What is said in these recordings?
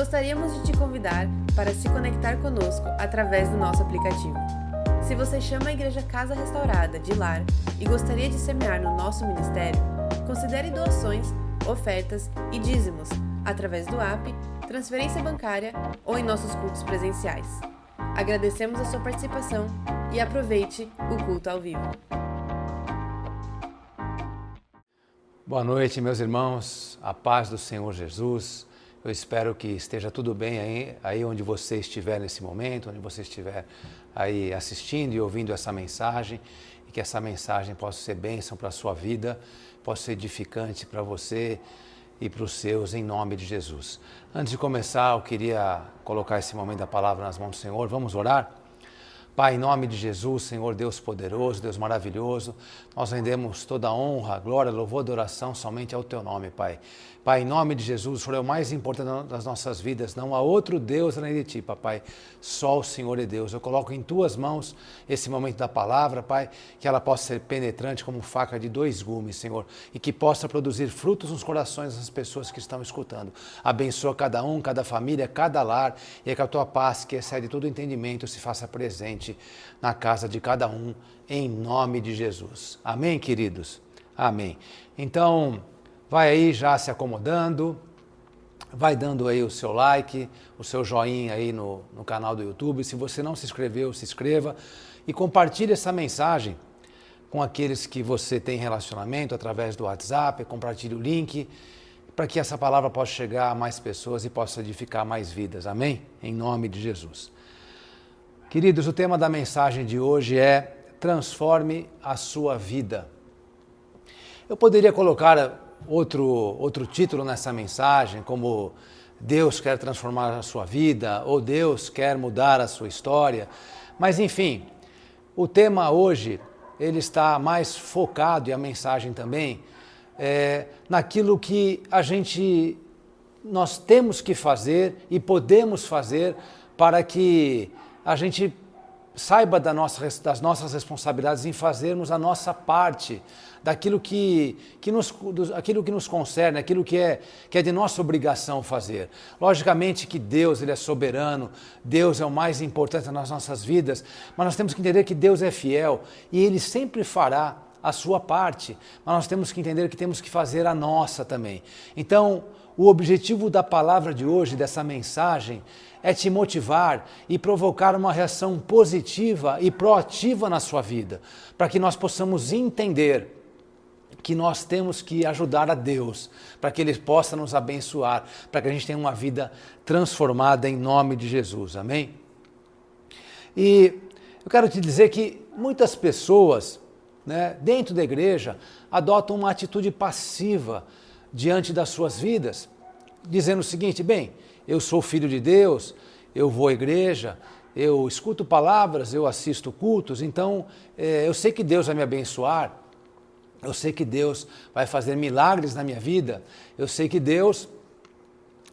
gostaríamos de te convidar para se conectar conosco através do nosso aplicativo. Se você chama a Igreja Casa Restaurada de lar e gostaria de semear no nosso ministério, considere doações, ofertas e dízimos através do app, transferência bancária ou em nossos cultos presenciais. Agradecemos a sua participação e aproveite o culto ao vivo. Boa noite, meus irmãos, a paz do Senhor Jesus. Eu espero que esteja tudo bem aí onde você estiver nesse momento, onde você estiver aí assistindo e ouvindo essa mensagem, e que essa mensagem possa ser bênção para a sua vida, possa ser edificante para você e para os seus, em nome de Jesus. Antes de começar, eu queria colocar esse momento da palavra nas mãos do Senhor. Vamos orar? Pai, em nome de Jesus, Senhor Deus poderoso, Deus maravilhoso, nós rendemos toda a honra, glória, louvor, adoração somente ao Teu nome, Pai. Pai, em nome de Jesus, o Senhor é o mais importante das nossas vidas, não há outro Deus além de Ti, Papai, só o Senhor é Deus. Eu coloco em Tuas mãos esse momento da palavra, Pai, que ela possa ser penetrante como faca de 2 gumes, Senhor, e que possa produzir frutos nos corações das pessoas que estão escutando. Abençoa cada um, cada família, cada lar, e que a Tua paz, que excede todo entendimento, se faça presente na casa de cada um, em nome de Jesus. Amém, queridos? Amém. Então, vai aí já se acomodando, vai dando aí o seu like, o seu joinha aí no canal do YouTube. Se você não se inscreveu, se inscreva e compartilhe essa mensagem com aqueles que você tem relacionamento através do WhatsApp, compartilhe o link para que essa palavra possa chegar a mais pessoas e possa edificar mais vidas. Amém? Em nome de Jesus. Queridos, o tema da mensagem de hoje é transforme a sua vida. Eu poderia colocar outro título nessa mensagem, como Deus quer transformar a sua vida, ou Deus quer mudar a sua história, mas enfim, o tema hoje, ele está mais focado, e a mensagem também, naquilo que nós temos que fazer e podemos fazer para que a gente saiba das nossas responsabilidades em fazermos a nossa parte daquilo que nos concerne, aquilo que é de nossa obrigação fazer. Logicamente que Deus, Ele é soberano, Deus é o mais importante nas nossas vidas, mas nós temos que entender que Deus é fiel e Ele sempre fará a sua parte, mas nós temos que entender que temos que fazer a nossa também. Então, o objetivo da palavra de hoje, dessa mensagem, é te motivar e provocar uma reação positiva e proativa na sua vida, para que nós possamos entender que nós temos que ajudar a Deus, para que Ele possa nos abençoar, para que a gente tenha uma vida transformada em nome de Jesus, amém? E eu quero te dizer que muitas pessoas, dentro da igreja, adotam uma atitude passiva diante das suas vidas, dizendo o seguinte: bem, eu sou filho de Deus, eu vou à igreja, eu escuto palavras, eu assisto cultos, então eu sei que Deus vai me abençoar, eu sei que Deus vai fazer milagres na minha vida, eu sei que Deus,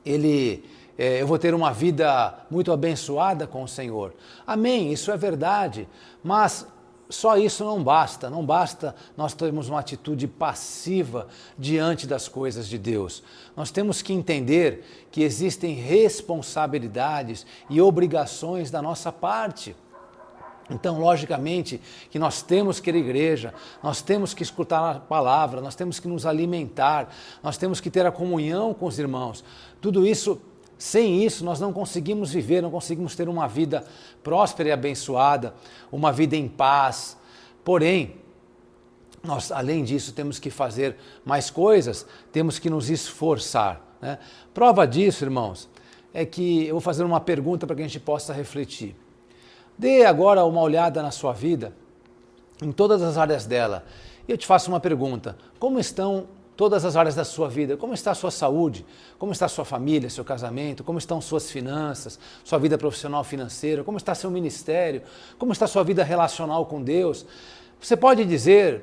eu vou ter uma vida muito abençoada com o Senhor. Amém, isso é verdade, mas só isso não basta nós termos uma atitude passiva diante das coisas de Deus. Nós temos que entender que existem responsabilidades e obrigações da nossa parte. Então, logicamente, que nós temos que ir à igreja, nós temos que escutar a palavra, nós temos que nos alimentar, nós temos que ter a comunhão com os irmãos. Tudo isso, sem isso, nós não conseguimos viver, não conseguimos ter uma vida próspera e abençoada, uma vida em paz. Porém, nós, além disso, temos que fazer mais coisas, temos que nos esforçar. Prova disso, irmãos, é que eu vou fazer uma pergunta para que a gente possa refletir. Dê agora uma olhada na sua vida, em todas as áreas dela. E eu te faço uma pergunta: como estão todas as áreas da sua vida? Como está a sua saúde? Como está a sua família, seu casamento? Como estão suas finanças, sua vida profissional financeira? Como está seu ministério? Como está a sua vida relacional com Deus? Você pode dizer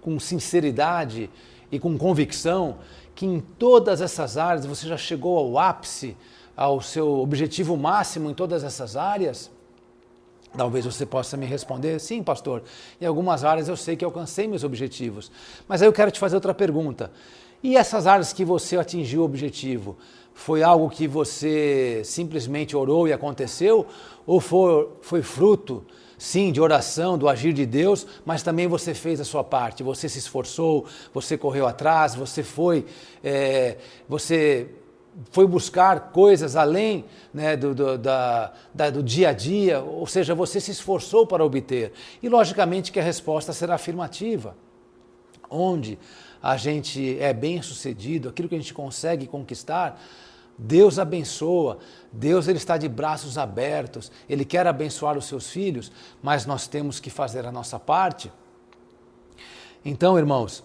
com sinceridade e com convicção que em todas essas áreas você já chegou ao ápice, ao seu objetivo máximo em todas essas áreas? Talvez você possa me responder: sim, pastor, em algumas áreas eu sei que alcancei meus objetivos. Mas aí eu quero te fazer outra pergunta: e essas áreas que você atingiu o objetivo, Foi algo que você simplesmente orou e aconteceu? Ou foi fruto, sim, de oração, do agir de Deus, mas também você fez a sua parte, você se esforçou, você correu atrás, você foi buscar coisas além, né, do dia a dia, ou seja, você se esforçou para obter. E logicamente que a resposta será afirmativa. Onde a gente é bem sucedido, aquilo que a gente consegue conquistar, Deus abençoa, Deus ele está de braços abertos, Ele quer abençoar os seus filhos, mas nós temos que fazer a nossa parte. Então, irmãos,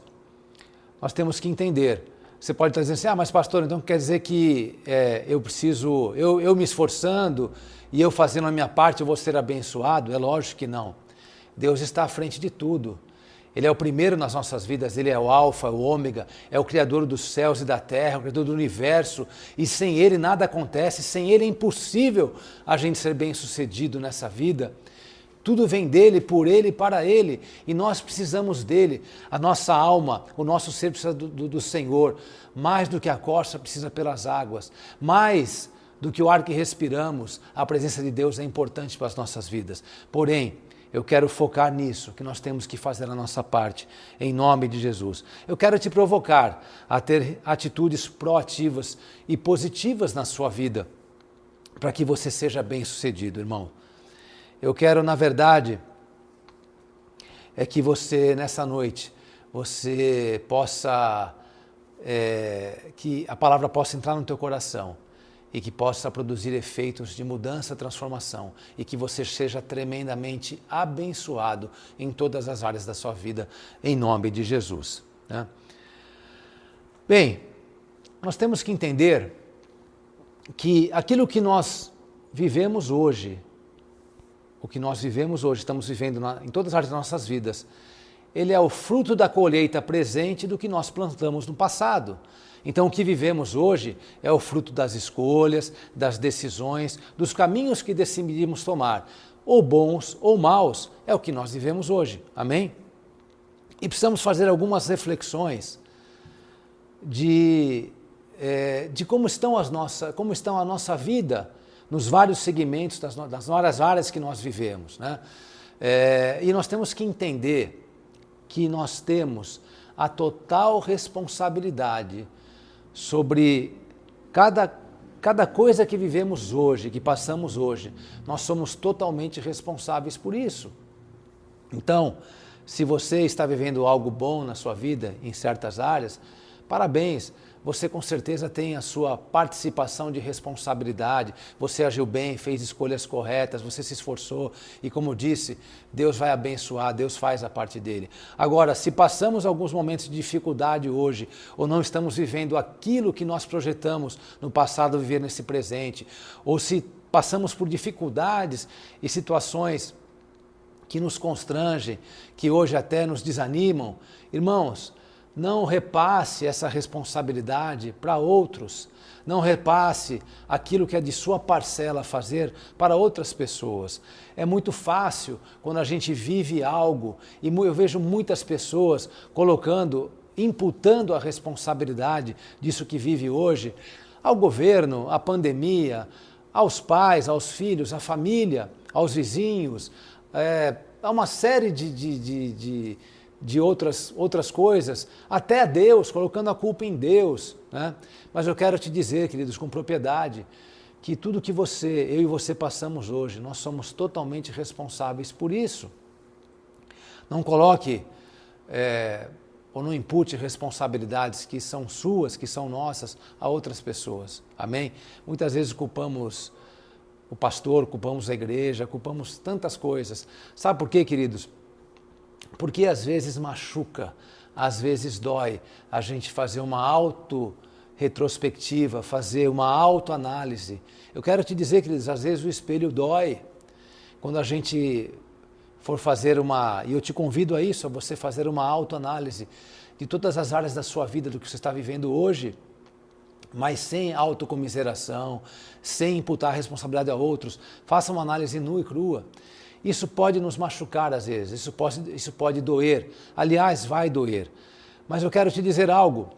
nós temos que entender. Você pode estar dizendo assim, mas pastor, então quer dizer que eu me esforçando e eu fazendo a minha parte eu vou ser abençoado? É lógico que não. Deus está à frente de tudo. Ele é o primeiro nas nossas vidas, Ele é o alfa, o ômega, é o Criador dos céus e da terra, o Criador do universo, e sem Ele nada acontece, sem Ele é impossível a gente ser bem sucedido nessa vida. Tudo vem dEle, por Ele e para Ele, e nós precisamos dEle. A nossa alma, o nosso ser precisa do Senhor, mais do que a corça precisa pelas águas, mais do que o ar que respiramos, a presença de Deus é importante para as nossas vidas. Porém, eu quero focar nisso, que nós temos que fazer a nossa parte, em nome de Jesus. Eu quero te provocar a ter atitudes proativas e positivas na sua vida, para que você seja bem-sucedido, irmão. Eu quero, na verdade, que você, nessa noite, você possa, que a palavra possa entrar no teu coração, e que possa produzir efeitos de mudança, transformação, e que você seja tremendamente abençoado em todas as áreas da sua vida, em nome de Jesus, né? Bem, nós temos que entender que aquilo que nós vivemos hoje, estamos vivendo em todas as áreas das nossas vidas, ele é o fruto da colheita presente do que nós plantamos no passado. Então, o que vivemos hoje é o fruto das escolhas, das decisões, dos caminhos que decidimos tomar, ou bons ou maus, é o que nós vivemos hoje. Amém? E precisamos fazer algumas reflexões de como estão a nossa vida nos vários segmentos das várias áreas que nós vivemos, né? E nós temos que entender que nós temos a total responsabilidade sobre cada coisa que vivemos hoje, que passamos hoje. Nós somos totalmente responsáveis por isso. Então, se você está vivendo algo bom na sua vida, em certas áreas, parabéns, você com certeza tem a sua participação de responsabilidade, você agiu bem, fez escolhas corretas, você se esforçou e, como eu disse, Deus vai abençoar, Deus faz a parte dele. Agora, se passamos alguns momentos de dificuldade hoje, ou não estamos vivendo aquilo que nós projetamos no passado viver nesse presente, ou se passamos por dificuldades e situações que nos constrangem, que hoje até nos desanimam, irmãos, não repasse essa responsabilidade para outros. Não repasse aquilo que é de sua parcela fazer para outras pessoas. É muito fácil quando a gente vive algo, e eu vejo muitas pessoas imputando a responsabilidade disso que vive hoje ao governo, à pandemia, aos pais, aos filhos, à família, aos vizinhos, a uma série de outras coisas, até a Deus, colocando a culpa em Deus, né? Mas eu quero te dizer, queridos, com propriedade, que tudo que eu e você passamos hoje, nós somos totalmente responsáveis por isso. Não coloque ou não impute responsabilidades que são suas, que são nossas, a outras pessoas. Amém? Muitas vezes culpamos o pastor, culpamos a igreja, culpamos tantas coisas. Sabe por quê, queridos? Porque às vezes machuca, às vezes dói a gente fazer uma auto-retrospectiva, fazer uma autoanálise. Eu quero te dizer, queridos, às vezes o espelho dói. Quando a gente for fazer e eu te convido a isso, a você fazer uma autoanálise de todas as áreas da sua vida, do que você está vivendo hoje, mas sem autocomiseração, sem imputar a responsabilidade a outros. Faça uma análise nua e crua. Isso pode nos machucar às vezes, isso pode doer. Aliás, vai doer. Mas eu quero te dizer algo.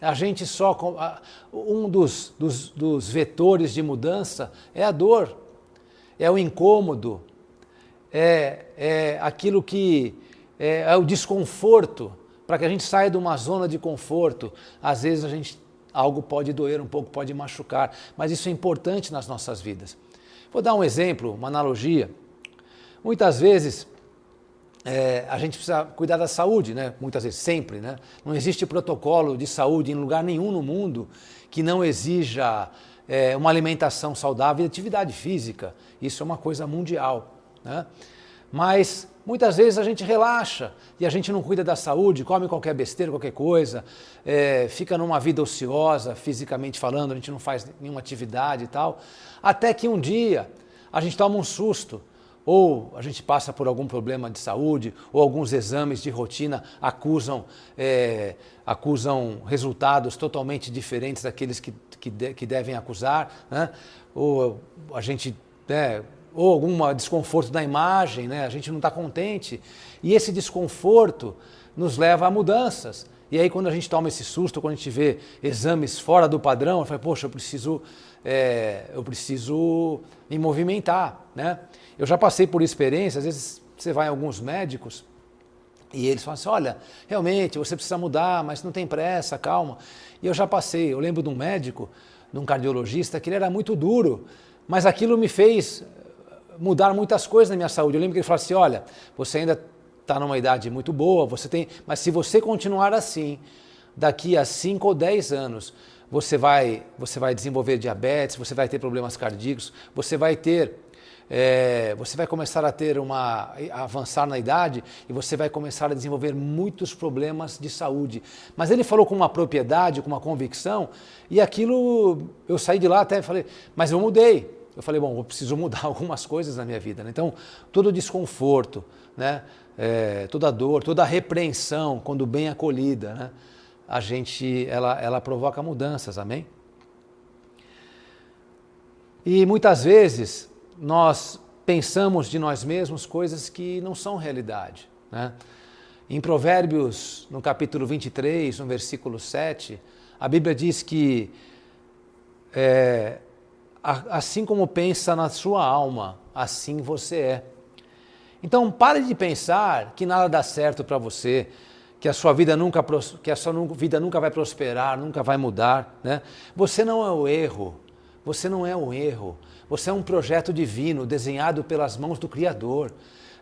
A gente só... Um dos vetores de mudança é a dor, é o incômodo, é aquilo que... é o desconforto. Para que a gente saia de uma zona de conforto, às vezes algo pode doer um pouco, pode machucar, mas isso é importante nas nossas vidas. Vou dar um exemplo, uma analogia. Muitas vezes a gente precisa cuidar da saúde, né? Muitas vezes, sempre, né? Não existe protocolo de saúde em lugar nenhum no mundo que não exija uma alimentação saudável e atividade física. Isso é uma coisa mundial, né? Mas muitas vezes a gente relaxa e a gente não cuida da saúde, come qualquer besteira, qualquer coisa, fica numa vida ociosa, fisicamente falando, a gente não faz nenhuma atividade e tal, até que um dia a gente toma um susto, ou a gente passa por algum problema de saúde, ou alguns exames de rotina acusam resultados totalmente diferentes daqueles que devem acusar, né? Ou a gente... ou algum desconforto da imagem, né? A gente não está contente. E esse desconforto nos leva a mudanças. E aí quando a gente toma esse susto, quando a gente vê exames fora do padrão, eu falo, poxa, eu preciso me movimentar, né? Eu já passei por experiência, às vezes você vai em alguns médicos e eles falam assim, olha, realmente você precisa mudar, mas não tem pressa, calma. E eu já passei, eu lembro de um médico, de um cardiologista, que ele era muito duro, mas aquilo me fez mudar muitas coisas na minha saúde. Eu lembro que ele falou assim, olha, você ainda está numa idade muito boa, mas se você continuar assim, daqui a 5 ou 10 anos, você vai desenvolver diabetes, você vai ter problemas cardíacos, você vai começar a avançar na idade e você vai começar a desenvolver muitos problemas de saúde. Mas ele falou com uma propriedade, com uma convicção, e aquilo, eu saí de lá até falei, mas eu mudei. Eu falei, bom, eu preciso mudar algumas coisas na minha vida, né? Então, todo desconforto, né? Toda dor, toda repreensão, quando bem acolhida, né? Ela provoca mudanças, amém? E muitas vezes nós pensamos de nós mesmos coisas que não são realidade, né? Em Provérbios, no capítulo 23, no versículo 7, a Bíblia diz que assim como pensa na sua alma, assim você é. Então pare de pensar que nada dá certo para você, que a sua vida nunca vai prosperar, nunca vai mudar, né? Você não é o erro, você não é o erro, você é um projeto divino desenhado pelas mãos do Criador.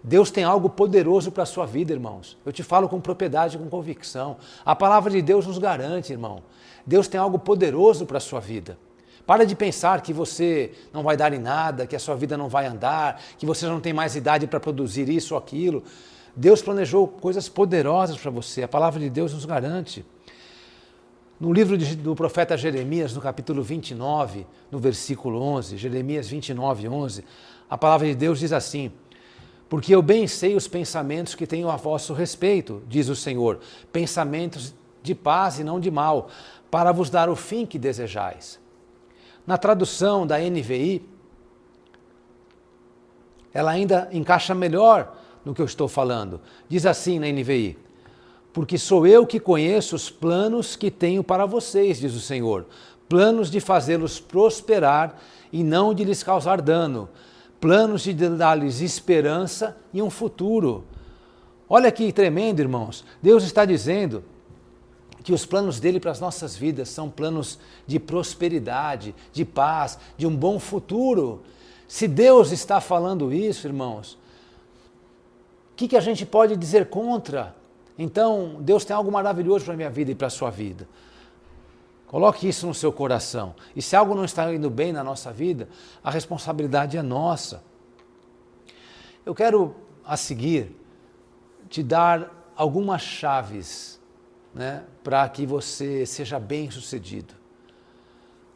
Deus tem algo poderoso para a sua vida, irmãos. Eu te falo com propriedade, com convicção. A palavra de Deus nos garante, irmão. Deus tem algo poderoso para a sua vida. Para de pensar que você não vai dar em nada, que a sua vida não vai andar, que você já não tem mais idade para produzir isso ou aquilo. Deus planejou coisas poderosas para você, a palavra de Deus nos garante. No livro do profeta Jeremias, no capítulo 29, no versículo 11, Jeremias 29, 11, a palavra de Deus diz assim, porque eu bem sei os pensamentos que tenho a vosso respeito, diz o Senhor, pensamentos de paz e não de mal, para vos dar o fim que desejais. Na tradução da NVI, ela ainda encaixa melhor no que eu estou falando. Diz assim na NVI, porque sou eu que conheço os planos que tenho para vocês, diz o Senhor, planos de fazê-los prosperar e não de lhes causar dano, planos de dar-lhes esperança e um futuro. Olha que tremendo, irmãos. Deus está dizendo que os planos dele para as nossas vidas são planos de prosperidade, de paz, de um bom futuro. Se Deus está falando isso, irmãos, o que a gente pode dizer contra? Então, Deus tem algo maravilhoso para a minha vida e para a sua vida. Coloque isso no seu coração. E se algo não está indo bem na nossa vida, a responsabilidade é nossa. Eu quero, a seguir, te dar algumas chaves, né, para que você seja bem-sucedido.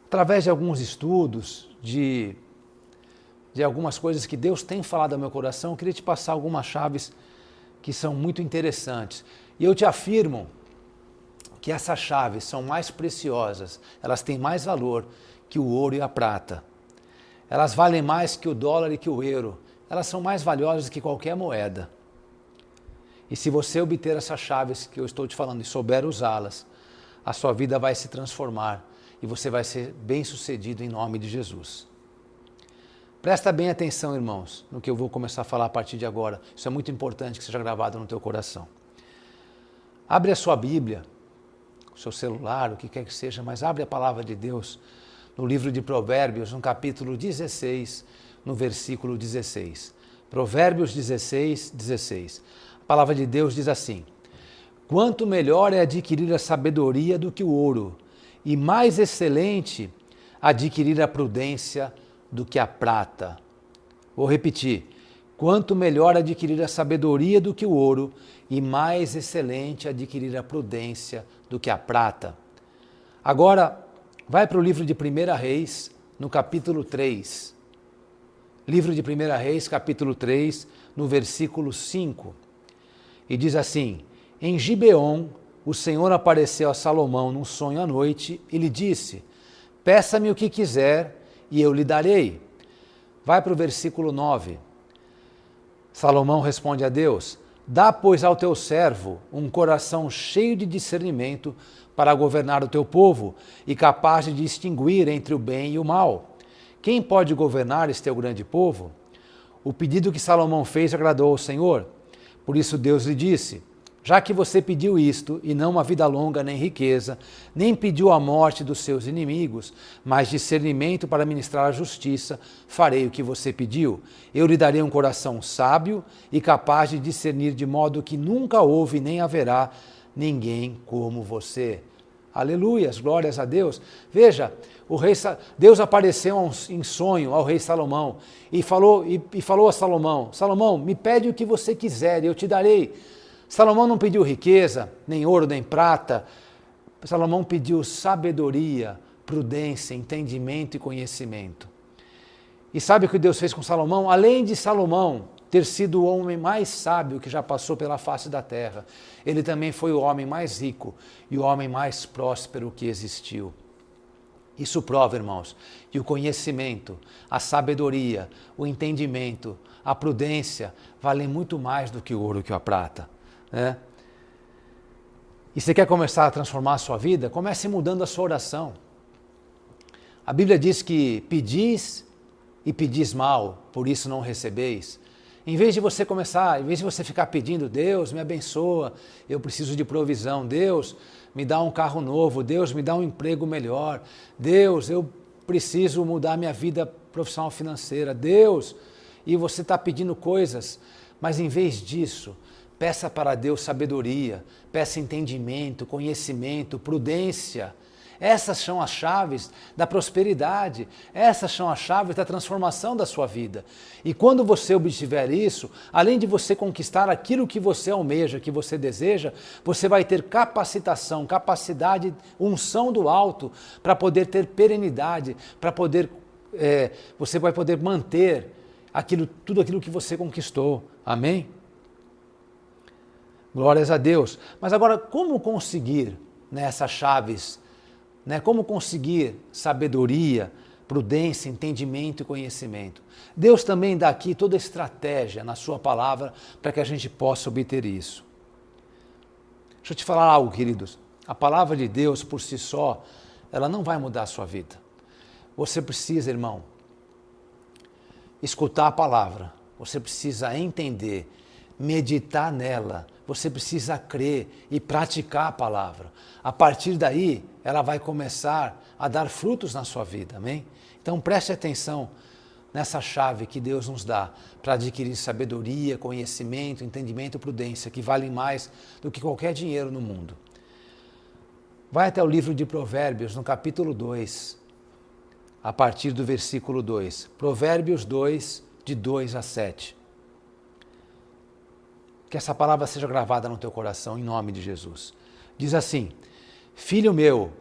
Através de alguns estudos, de algumas coisas que Deus tem falado ao meu coração, eu queria te passar algumas chaves que são muito interessantes. E eu te afirmo que essas chaves são mais preciosas, elas têm mais valor que o ouro e a prata. Elas valem mais que o dólar e que o euro. Elas são mais valiosas que qualquer moeda. E se você obter essas chaves que eu estou te falando e souber usá-las, a sua vida vai se transformar e você vai ser bem-sucedido em nome de Jesus. Presta bem atenção, irmãos, no que eu vou começar a falar a partir de agora. Isso é muito importante que seja gravado no teu coração. Abre a sua Bíblia, o seu celular, o que quer que seja, mas abre a palavra de Deus no livro de Provérbios, no capítulo 16, no versículo 16. Provérbios 16, 16. A palavra de Deus diz assim: quanto melhor é adquirir a sabedoria do que o ouro, e mais excelente adquirir a prudência do que a prata. Vou repetir. Quanto melhor adquirir a sabedoria do que o ouro, e mais excelente adquirir a prudência do que a prata. Agora, vai para o livro de 1 Reis, no capítulo 3. Livro de 1 Reis, capítulo 3, no versículo 5. E diz assim: em Gibeon, o Senhor apareceu a Salomão num sonho à noite e lhe disse: peça-me o que quiser e eu lhe darei. Vai para o versículo 9. Salomão responde a Deus: dá, pois, ao teu servo um coração cheio de discernimento para governar o teu povo e capaz de distinguir entre o bem e o mal. Quem pode governar este teu grande povo? O pedido que Salomão fez agradou ao Senhor. Por isso Deus lhe disse: já que você pediu isto, e não uma vida longa nem riqueza, nem pediu a morte dos seus inimigos, mas discernimento para ministrar a justiça, farei o que você pediu. Eu lhe darei um coração sábio e capaz de discernir, de modo que nunca houve nem haverá ninguém como você. Aleluias, glórias a Deus. Veja, Deus apareceu em sonho ao rei Salomão e falou a Salomão: Salomão, me pede o que você quiser e eu te darei. Salomão não pediu riqueza, nem ouro, nem prata. Salomão pediu sabedoria, prudência, entendimento e conhecimento. E sabe o que Deus fez com Salomão? Além de Salomão ter sido o homem mais sábio que já passou pela face da terra, ele também foi o homem mais rico e o homem mais próspero que existiu. Isso prova, irmãos, que o conhecimento, a sabedoria, o entendimento, a prudência valem muito mais do que o ouro e que a prata. E você quer começar a transformar a sua vida? Comece mudando a sua oração. A Bíblia diz que pedis e pedis mal, por isso não recebeis. Em vez de você ficar pedindo: Deus me abençoa, eu preciso de provisão, Deus me dá um carro novo, Deus me dá um emprego melhor, Deus, eu preciso mudar minha vida profissional financeira, Deus, e você está pedindo coisas, mas em vez disso, peça para Deus sabedoria, peça entendimento, conhecimento, prudência. Essas são as chaves da prosperidade, essas são as chaves da transformação da sua vida. E quando você obtiver isso, além de você conquistar aquilo que você almeja, que você deseja, você vai ter capacitação, capacidade, unção do alto para poder ter perenidade, para poder, você vai poder manter tudo aquilo que você conquistou. Amém? Glórias a Deus. Mas agora, como conseguir essas chaves? Como conseguir sabedoria, prudência, entendimento e conhecimento? Deus também dá aqui toda a estratégia na sua palavra para que a gente possa obter isso. Deixa eu te falar algo, queridos. A palavra de Deus por si só, ela não vai mudar a sua vida. Você precisa, irmão, escutar a palavra. Você precisa entender, meditar nela. Você precisa crer e praticar a palavra. A partir daí, ela vai começar a dar frutos na sua vida, amém? Então preste atenção nessa chave que Deus nos dá para adquirir sabedoria, conhecimento, entendimento e prudência, que valem mais do que qualquer dinheiro no mundo. Vai até o livro de Provérbios, no capítulo 2, a partir do versículo 2. Provérbios 2, de 2 a 7. Que essa palavra seja gravada no teu coração, em nome de Jesus. Diz assim: filho meu,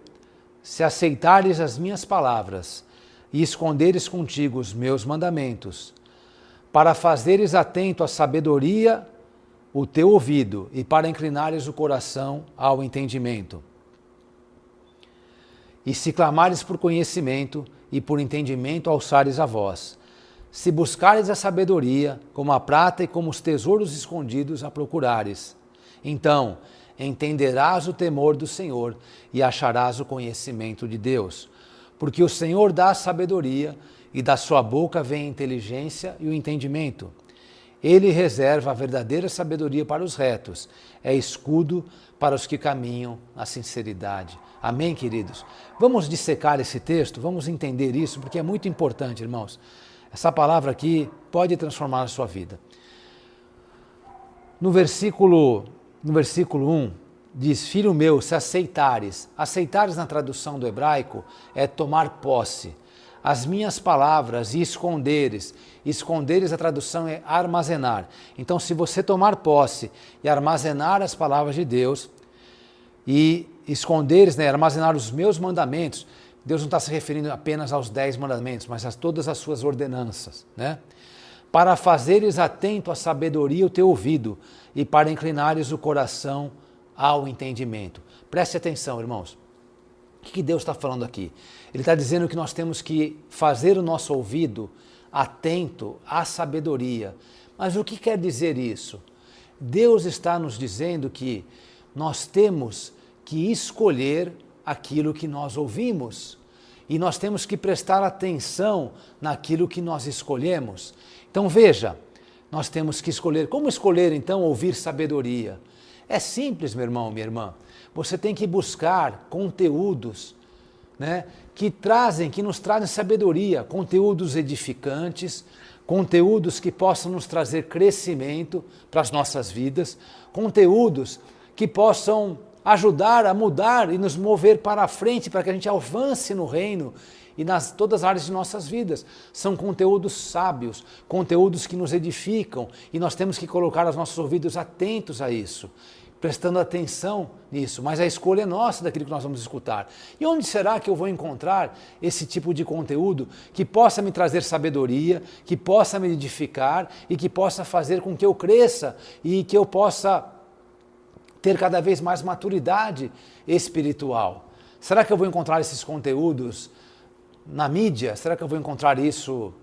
se aceitares as minhas palavras e esconderes contigo os meus mandamentos, para fazeres atento à sabedoria o teu ouvido e para inclinares o coração ao entendimento. E se clamares por conhecimento e por entendimento alçares a voz, se buscares a sabedoria, como a prata e como os tesouros escondidos a procurares, então entenderás o temor do Senhor e acharás o conhecimento de Deus. Porque o Senhor dá a sabedoria e da sua boca vem a inteligência e o entendimento. Ele reserva a verdadeira sabedoria para os retos, é escudo para os que caminham na sinceridade. Amém, queridos? Vamos dissecar esse texto, vamos entender isso, porque é muito importante, irmãos. Essa palavra aqui pode transformar a sua vida. No versículo 1, diz, filho meu, se aceitares na tradução do hebraico é tomar posse, as minhas palavras e esconderes a tradução é armazenar. Então se você tomar posse e armazenar as palavras de Deus e esconderes, armazenar os meus mandamentos, Deus não está se referindo apenas aos 10 mandamentos, mas a todas as suas ordenanças, para fazeres atento à sabedoria o teu ouvido e para inclinares o coração ao entendimento. Preste atenção, irmãos. O que Deus está falando aqui? Ele está dizendo que nós temos que fazer o nosso ouvido atento à sabedoria. Mas o que quer dizer isso? Deus está nos dizendo que nós temos que escolher aquilo que nós ouvimos e nós temos que prestar atenção naquilo que nós escolhemos. Então veja, nós temos que escolher. Como escolher então ouvir sabedoria? É simples, meu irmão, minha irmã. Você tem que buscar conteúdos, que nos trazem sabedoria, conteúdos edificantes, conteúdos que possam nos trazer crescimento para as nossas vidas, conteúdos que possam ajudar a mudar e nos mover para a frente, para que a gente avance no reino e nas todas as áreas de nossas vidas. São conteúdos sábios, conteúdos que nos edificam e nós temos que colocar os nossos ouvidos atentos a isso, prestando atenção nisso, mas a escolha é nossa daquilo que nós vamos escutar. E onde será que eu vou encontrar esse tipo de conteúdo que possa me trazer sabedoria, que possa me edificar e que possa fazer com que eu cresça e que eu possa ter cada vez mais maturidade espiritual? Será que eu vou encontrar esses conteúdos na mídia? Será que eu vou encontrar isso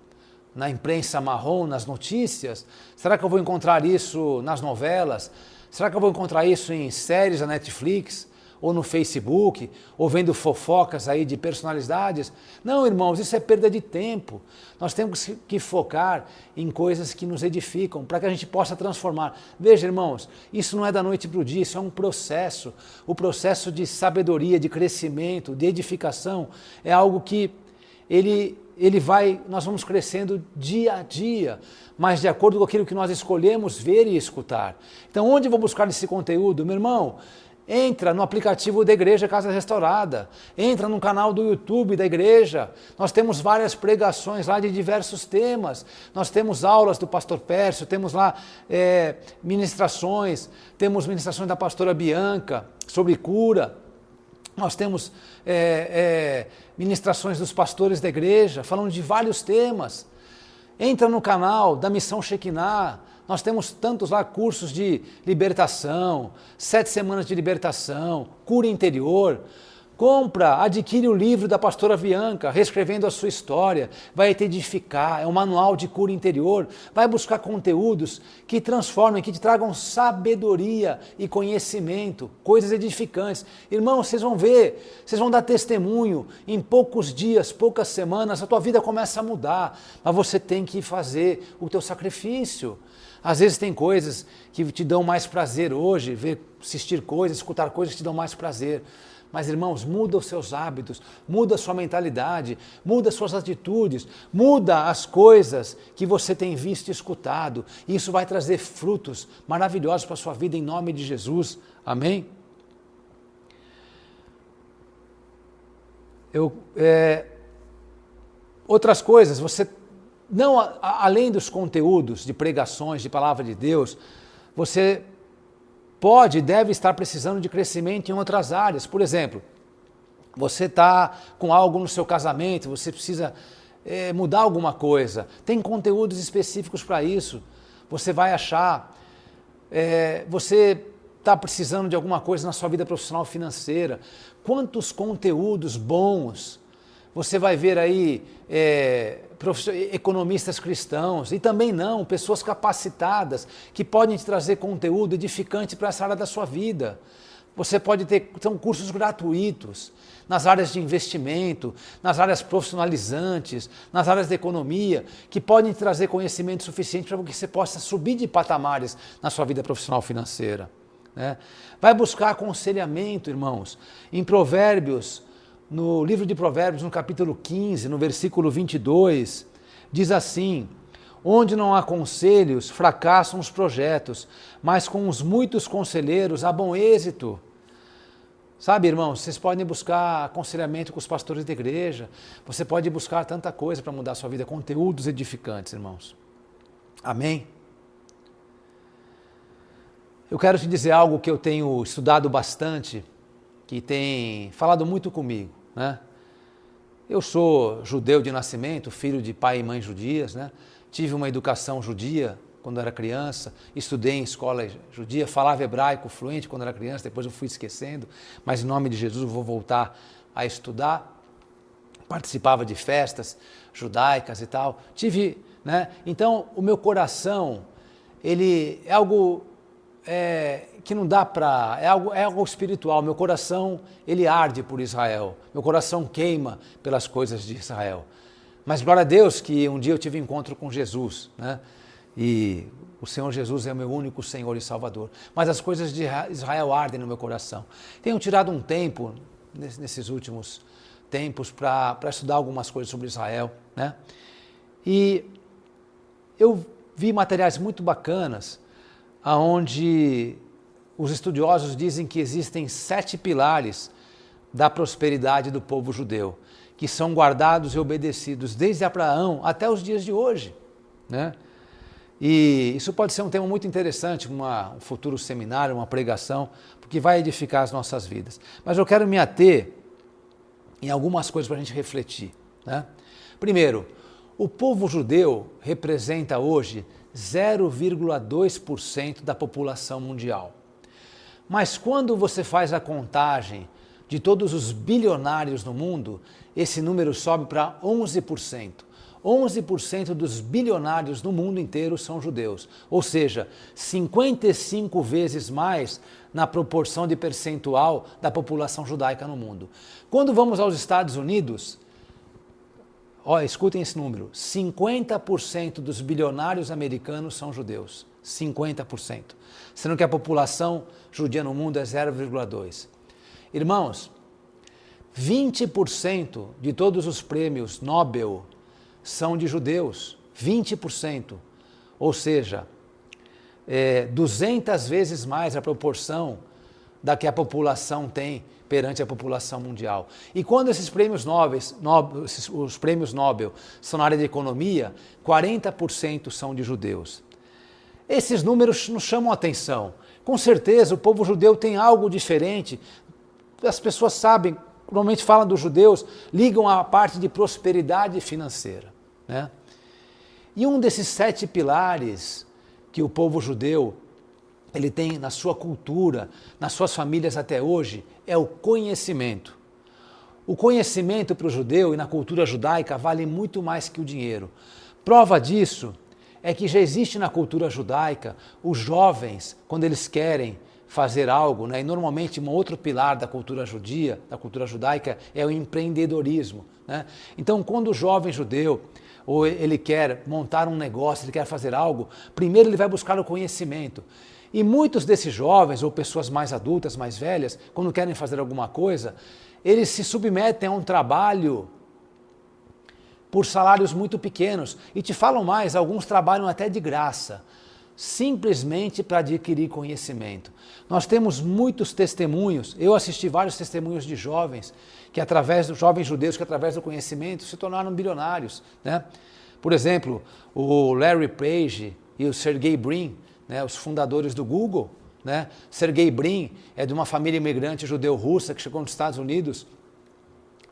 na imprensa marrom, nas notícias? Será que eu vou encontrar isso nas novelas? Será que eu vou encontrar isso em séries da Netflix, ou no Facebook, ou vendo fofocas aí de personalidades? Não, irmãos, isso é perda de tempo. Nós temos que focar em coisas que nos edificam, para que a gente possa transformar. Veja, irmãos, isso não é da noite para o dia, isso é um processo. O processo de sabedoria, de crescimento, de edificação, é algo que nós vamos crescendo dia a dia, mas de acordo com aquilo que nós escolhemos ver e escutar. Então, onde eu vou buscar esse conteúdo? Meu irmão, entra no aplicativo da Igreja Casa Restaurada, entra no canal do YouTube da igreja, nós temos várias pregações lá de diversos temas, nós temos aulas do pastor Pércio, temos lá ministrações, temos ministrações da pastora Bianca sobre cura, nós temos ministrações dos pastores da igreja, falando de vários temas. Entra no canal da Missão Shekinah, nós temos tantos lá cursos de libertação, 7 semanas de libertação, cura interior. Compra, adquire o livro da pastora Bianca, reescrevendo a sua história, vai te edificar, é um manual de cura interior. Vai buscar conteúdos que transformem, que te tragam sabedoria e conhecimento, coisas edificantes. Irmãos, vocês vão ver, vocês vão dar testemunho, em poucos dias, poucas semanas, a tua vida começa a mudar, mas você tem que fazer o teu sacrifício. Às vezes tem coisas que te dão mais prazer hoje, assistir coisas, escutar coisas que te dão mais prazer. Mas, irmãos, muda os seus hábitos, muda a sua mentalidade, muda as suas atitudes, muda as coisas que você tem visto e escutado. E isso vai trazer frutos maravilhosos para a sua vida em nome de Jesus. Amém? Outras coisas, você não, além dos conteúdos de pregações, de palavra de Deus, você pode e deve estar precisando de crescimento em outras áreas. Por exemplo, você está com algo no seu casamento, você precisa mudar alguma coisa. Tem conteúdos específicos para isso. Você vai achar. Você está precisando de alguma coisa na sua vida profissional financeira. Quantos conteúdos bons você vai ver aí economistas cristãos, e também não, pessoas capacitadas que podem te trazer conteúdo edificante para essa área da sua vida. Você pode ter, são cursos gratuitos nas áreas de investimento, nas áreas profissionalizantes, nas áreas de economia, que podem te trazer conhecimento suficiente para que você possa subir de patamares na sua vida profissional financeira, né? Vai buscar aconselhamento, irmãos, em Provérbios, no livro de Provérbios, no capítulo 15, no versículo 22, diz assim: onde não há conselhos, fracassam os projetos, mas com os muitos conselheiros há bom êxito. Sabe, irmãos, vocês podem buscar aconselhamento com os pastores da igreja, você pode buscar tanta coisa para mudar a sua vida, conteúdos edificantes, irmãos. Amém? Eu quero te dizer algo que eu tenho estudado bastante, que tem falado muito comigo, né? Eu sou judeu de nascimento, filho de pai e mãe judias, né? Tive uma educação judia quando era criança, estudei em escola judia, falava hebraico fluente quando era criança, depois eu fui esquecendo, mas em nome de Jesus eu vou voltar a estudar. Participava de festas judaicas e tal. Tive, né? Então o meu coração, ele é algo que não dá para, é algo espiritual. Meu coração, ele arde por Israel, meu coração queima pelas coisas de Israel. Mas glória a Deus que um dia eu tive encontro com Jesus, né? E o Senhor Jesus é o meu único Senhor e Salvador. Mas as coisas de Israel ardem no meu coração. Tenho tirado um tempo, nesses últimos tempos, para estudar algumas coisas sobre Israel, né? E eu vi materiais muito bacanas, onde os estudiosos dizem que existem 7 pilares da prosperidade do povo judeu, que são guardados e obedecidos desde Abraão até os dias de hoje, né? E isso pode ser um tema muito interessante, um futuro seminário, uma pregação, porque vai edificar as nossas vidas. Mas eu quero me ater em algumas coisas para a gente refletir, né? Primeiro, o povo judeu representa hoje 0,2% da população mundial. Mas quando você faz a contagem de todos os bilionários no mundo, esse número sobe para 11%. 11% dos bilionários no mundo inteiro são judeus, ou seja, 55 vezes mais na proporção de percentual da população judaica no mundo. Quando vamos aos Estados Unidos, escutem esse número, 50% dos bilionários americanos são judeus, 50%, sendo que a população judia no mundo é 0,2%. Irmãos, 20% de todos os prêmios Nobel são de judeus, 20%, ou seja, 200 vezes mais a proporção da que a população tem perante a população mundial. E quando esses prêmios os prêmios Nobel são na área de economia, 40% são de judeus. Esses números nos chamam a atenção. Com certeza o povo judeu tem algo diferente. As pessoas sabem, normalmente falam dos judeus, ligam à parte de prosperidade financeira, né? E um desses 7 pilares que o povo judeu ele tem na sua cultura, nas suas famílias até hoje, é o conhecimento. O conhecimento para o judeu e na cultura judaica vale muito mais que o dinheiro. Prova disso é que já existe na cultura judaica os jovens, quando eles querem fazer algo, né? E normalmente um outro pilar da cultura judia, da cultura judaica, é o empreendedorismo, né? Então, quando o jovem judeu, ou ele quer montar um negócio, ele quer fazer algo, primeiro ele vai buscar o conhecimento. E muitos desses jovens, ou pessoas mais adultas, mais velhas, quando querem fazer alguma coisa, eles se submetem a um trabalho por salários muito pequenos. E te falam mais, alguns trabalham até de graça, simplesmente para adquirir conhecimento. Nós temos muitos testemunhos, eu assisti vários testemunhos de jovens, que através dos jovens judeus, que através do conhecimento se tornaram bilionários, né? Por exemplo, o Larry Page e o Sergey Brin, né, os fundadores do Google, né? Sergey Brin é de uma família imigrante judeu-russa que chegou nos Estados Unidos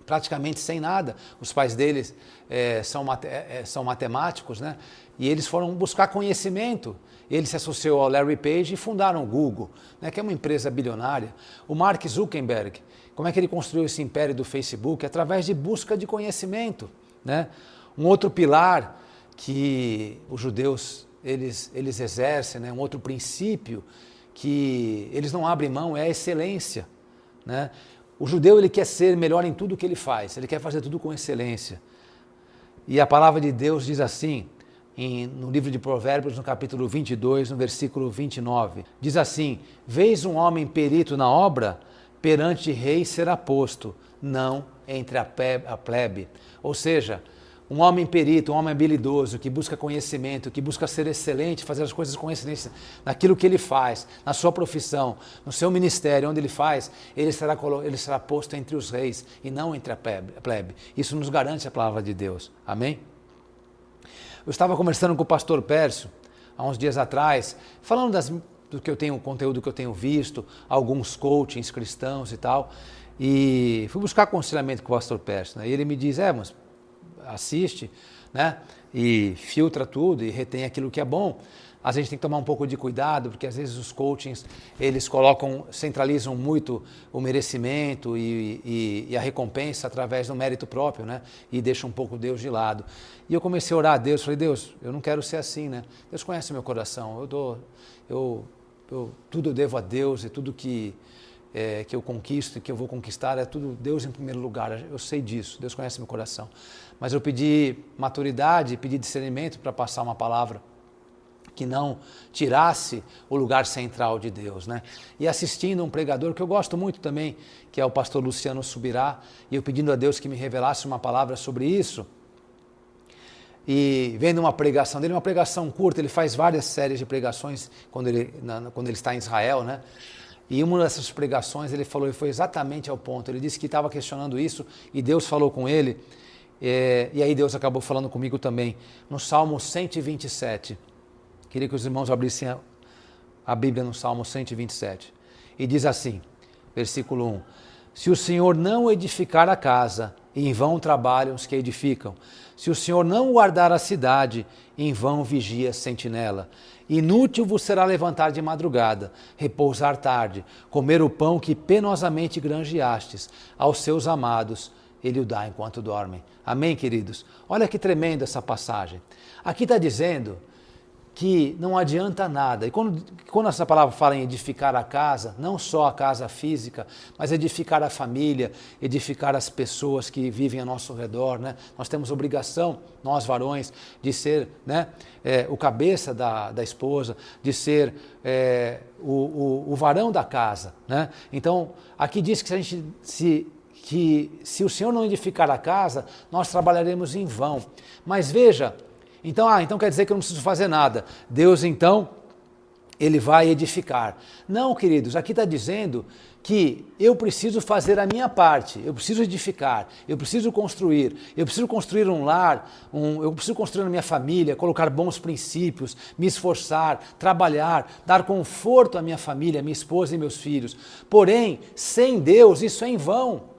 praticamente sem nada. Os pais deles são matemáticos, né? E eles foram buscar conhecimento. Ele se associou ao Larry Page e fundaram o Google, né, que é uma empresa bilionária. O Mark Zuckerberg, como é que ele construiu esse império do Facebook? Através de busca de conhecimento, né? Um outro pilar que os judeus eles exercem, né? Um outro princípio que eles não abrem mão é a excelência, né? O judeu ele quer ser melhor em tudo que ele faz, ele quer fazer tudo com excelência. E a palavra de Deus diz assim, no livro de Provérbios, no capítulo 22, no versículo 29, diz assim: vês um homem perito na obra, perante rei será posto, não entre a plebe. Ou seja, um homem perito, um homem habilidoso, que busca conhecimento, que busca ser excelente, fazer as coisas com excelência naquilo que ele faz, na sua profissão, no seu ministério, onde ele faz, ele será posto entre os reis e não entre a plebe. Isso nos garante a palavra de Deus. Amém? Eu estava conversando com o pastor Pércio, há uns dias atrás, falando do que eu tenho, conteúdo que eu tenho visto, alguns coachings cristãos e tal, e fui buscar aconselhamento com o pastor Pércio, né? E ele me diz, mas assiste, né? E filtra tudo e retém aquilo que é bom. A gente tem que tomar um pouco de cuidado, porque às vezes os coachings, eles centralizam muito o merecimento e a recompensa através do mérito próprio, né? E deixam um pouco Deus de lado. E eu comecei a orar a Deus, falei, Deus, eu não quero ser assim, né? Deus conhece meu coração, tudo eu devo a Deus e tudo que eu conquisto e que eu vou conquistar é tudo Deus em primeiro lugar, eu sei disso, Deus conhece meu coração. Mas eu pedi maturidade, pedi discernimento para passar uma palavra que não tirasse o lugar central de Deus, né? E assistindo um pregador que eu gosto muito também, que é o pastor Luciano Subirá, e eu pedindo a Deus que me revelasse uma palavra sobre isso, e vendo uma pregação dele, uma pregação curta, ele faz várias séries de pregações quando ele está em Israel, né? E uma dessas pregações ele falou, e foi exatamente ao ponto, ele disse que estava questionando isso, e Deus falou com ele, e aí Deus acabou falando comigo também, no Salmo 127, queria que os irmãos abrissem a Bíblia no Salmo 127. E diz assim, versículo 1. Se o Senhor não edificar a casa, em vão trabalham os que edificam. Se o Senhor não guardar a cidade, em vão vigia a sentinela. Inútil vos será levantar de madrugada, repousar tarde, comer o pão que penosamente granjeastes. Aos seus amados ele o dá enquanto dormem. Amém, queridos? Olha que tremenda essa passagem. Aqui está dizendo que não adianta nada. E quando essa palavra fala em edificar a casa, não só a casa física, mas edificar a família, edificar as pessoas que vivem ao nosso redor, né? Nós temos obrigação, nós varões, de ser, né, o cabeça da esposa, de ser o varão da casa, né? Então, aqui diz que se o Senhor não edificar a casa, nós trabalharemos em vão. Mas veja, então quer dizer que eu não preciso fazer nada. Deus, então, ele vai edificar. Não, queridos, aqui está dizendo que eu preciso fazer a minha parte, eu preciso edificar, eu preciso construir um lar, eu preciso construir na minha família, colocar bons princípios, me esforçar, trabalhar, dar conforto à minha família, à minha esposa e meus filhos. Porém, sem Deus, isso é em vão.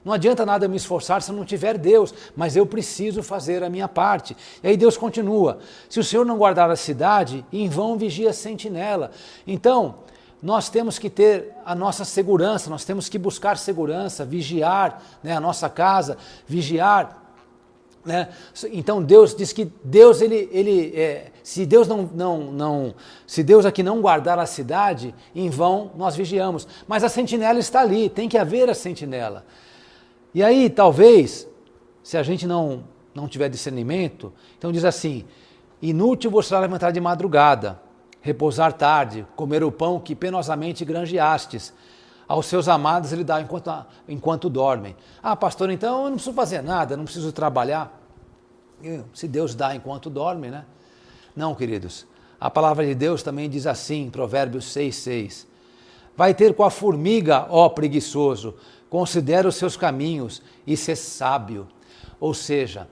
Não adianta nada eu me esforçar se não tiver Deus, mas eu preciso fazer a minha parte. E aí Deus continua, se o Senhor não guardar a cidade, em vão vigia a sentinela. Então, nós temos que ter a nossa segurança, nós temos que buscar segurança, vigiar, né, a nossa casa, vigiar, né? Então Deus diz que Deus, se Deus aqui não guardar a cidade, em vão nós vigiamos. Mas a sentinela está ali, tem que haver a sentinela. E aí, talvez, se a gente não tiver discernimento, então diz assim, inútil vos será levantar de madrugada, repousar tarde, comer o pão que penosamente granjeastes. Aos seus amados ele dá enquanto dormem. Ah, pastor, então eu não preciso fazer nada, não preciso trabalhar. Se Deus dá enquanto dorme, né? Não, queridos. A palavra de Deus também diz assim, Provérbios 6:6. Vai ter com a formiga, ó preguiçoso, considera os seus caminhos e ser sábio. Ou seja,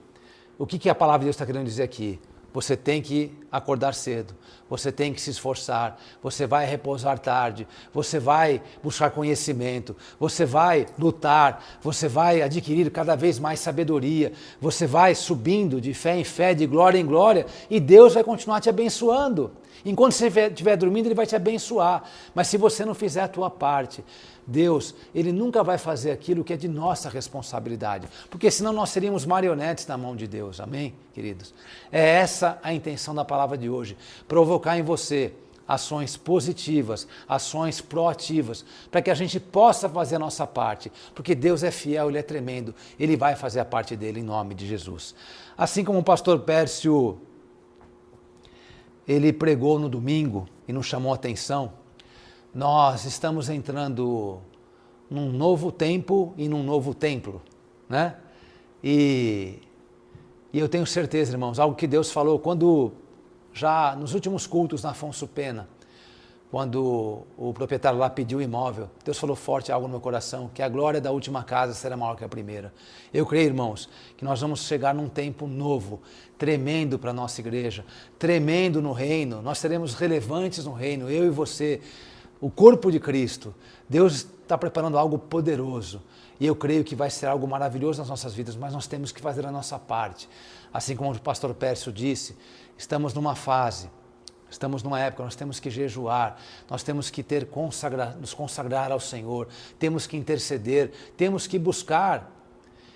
o que a palavra de Deus está querendo dizer aqui? Você tem que acordar cedo, você tem que se esforçar, você vai repousar tarde, você vai buscar conhecimento, você vai lutar, você vai adquirir cada vez mais sabedoria, você vai subindo de fé em fé, de glória em glória, e Deus vai continuar te abençoando. Enquanto você estiver dormindo, Ele vai te abençoar, mas se você não fizer a tua parte, Deus, Ele nunca vai fazer aquilo que é de nossa responsabilidade, porque senão nós seríamos marionetes na mão de Deus, amém, queridos? É essa a intenção da palavra de hoje, provocar em você ações positivas, ações proativas, para que a gente possa fazer a nossa parte, porque Deus é fiel, Ele é tremendo, Ele vai fazer a parte dele em nome de Jesus. Assim como o pastor Pércio, ele pregou no domingo e nos chamou a atenção, nós estamos entrando num novo tempo e num novo templo, né? E eu tenho certeza, irmãos, algo que Deus falou quando, já nos últimos cultos na Afonso Pena, quando o proprietário lá pediu o imóvel, Deus falou forte algo no meu coração, que a glória da última casa será maior que a primeira. Eu creio, irmãos, que nós vamos chegar num tempo novo, tremendo para a nossa igreja, tremendo no reino, nós seremos relevantes no reino, eu e você, o corpo de Cristo. Deus está preparando algo poderoso e eu creio que vai ser algo maravilhoso nas nossas vidas, mas nós temos que fazer a nossa parte. Assim como o pastor Pércio disse, estamos numa fase, estamos numa época, nós temos que jejuar, nós temos que nos consagrar ao Senhor, temos que interceder, temos que buscar.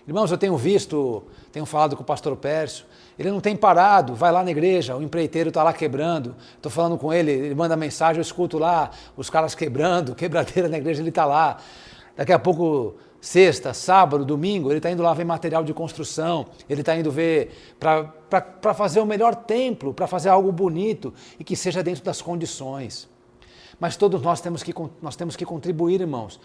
Irmãos, eu tenho falado com o pastor Pércio, ele não tem parado, vai lá na igreja, o empreiteiro está lá quebrando, estou falando com ele, ele manda mensagem, eu escuto lá, os caras quebrando, quebradeira na igreja, ele está lá. Daqui a pouco, sexta, sábado, domingo, ele está indo lá ver material de construção, ele está indo ver para fazer o melhor templo, para fazer algo bonito e que seja dentro das condições. Mas todos nós temos que contribuir, irmãos,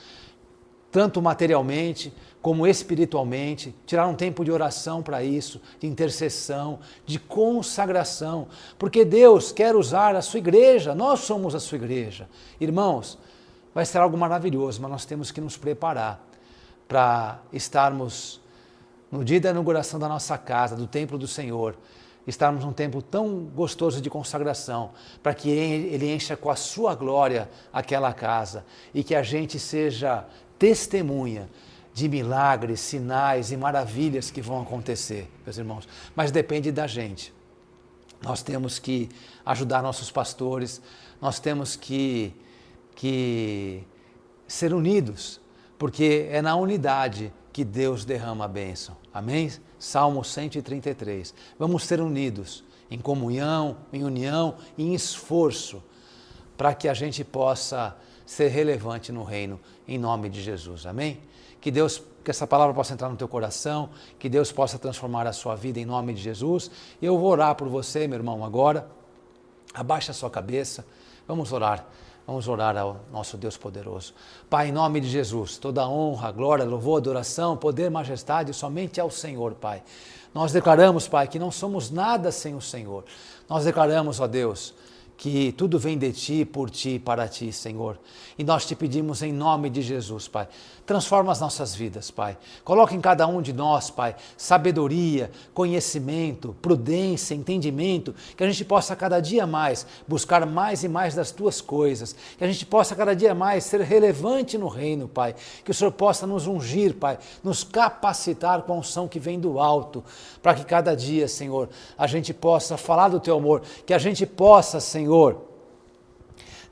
tanto materialmente como espiritualmente, tirar um tempo de oração para isso, de intercessão, de consagração, porque Deus quer usar a sua igreja, nós somos a sua igreja. Irmãos, vai ser algo maravilhoso, mas nós temos que nos preparar para estarmos no dia da inauguração da nossa casa, do templo do Senhor, estarmos num tempo tão gostoso de consagração, para que Ele encha com a sua glória aquela casa e que a gente seja testemunha de milagres, sinais e maravilhas que vão acontecer, meus irmãos. Mas depende da gente. Nós temos que ajudar nossos pastores, nós temos que ser unidos, porque é na unidade que Deus derrama a bênção. Amém? Salmo 133. Vamos ser unidos em comunhão, em união e em esforço para que a gente possa ser relevante no reino, em nome de Jesus. Amém? Que essa palavra possa entrar no teu coração, que Deus possa transformar a sua vida em nome de Jesus. E eu vou orar por você, meu irmão, agora. Abaixa a sua cabeça. Vamos orar ao nosso Deus poderoso. Pai, em nome de Jesus, toda honra, glória, louvor, adoração, poder, majestade, somente ao Senhor, Pai. Nós declaramos, Pai, que não somos nada sem o Senhor. Nós declaramos, ó Deus, que tudo vem de Ti, por Ti, para Ti, Senhor. E nós te pedimos em nome de Jesus, Pai. Transforma as nossas vidas, Pai. Coloca em cada um de nós, Pai, sabedoria, conhecimento, prudência, entendimento, que a gente possa cada dia mais buscar mais e mais das Tuas coisas, que a gente possa cada dia mais ser relevante no reino, Pai. Que o Senhor possa nos ungir, Pai, nos capacitar com a unção que vem do alto, para que cada dia, Senhor, a gente possa falar do Teu amor, que a gente possa, Senhor,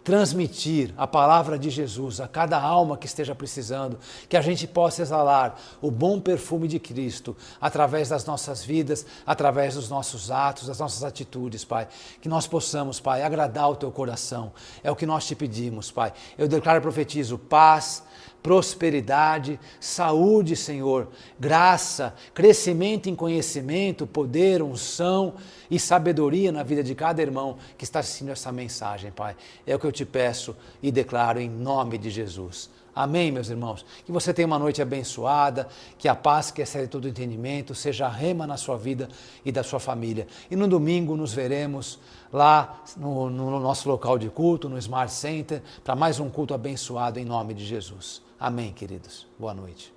transmitir a palavra de Jesus a cada alma que esteja precisando, que a gente possa exalar o bom perfume de Cristo através das nossas vidas, através dos nossos atos, das nossas atitudes, Pai. Que nós possamos, Pai, agradar o Teu coração. É o que nós te pedimos, Pai. Eu declaro e profetizo paz, prosperidade, saúde, Senhor, graça, crescimento em conhecimento, poder, unção e sabedoria na vida de cada irmão que está assistindo essa mensagem, Pai. É o que eu te peço e declaro em nome de Jesus. Amém, meus irmãos? Que você tenha uma noite abençoada, que a paz que excede todo entendimento seja rema na sua vida e da sua família. E no domingo nos veremos lá no nosso local de culto, no Smart Center, para mais um culto abençoado em nome de Jesus. Amém, queridos. Boa noite.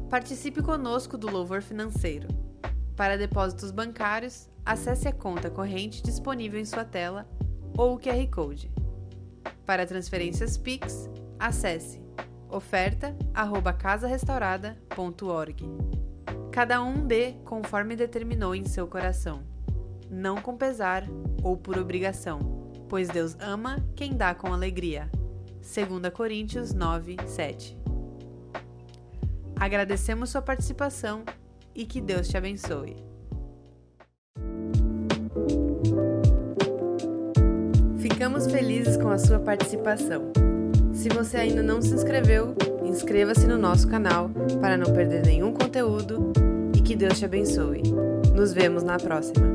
Participe conosco do Louvor Financeiro. Para depósitos bancários, acesse a conta corrente disponível em sua tela ou o QR Code. Para transferências Pix, acesse oferta@casarestaurada.org. Cada um dê conforme determinou em seu coração, não com pesar ou por obrigação, pois Deus ama quem dá com alegria. 2 Coríntios 9, 7. Agradecemos sua participação e que Deus te abençoe. Ficamos felizes com a sua participação. Se você ainda não se inscreveu, inscreva-se no nosso canal para não perder nenhum conteúdo e que Deus te abençoe. Nos vemos na próxima.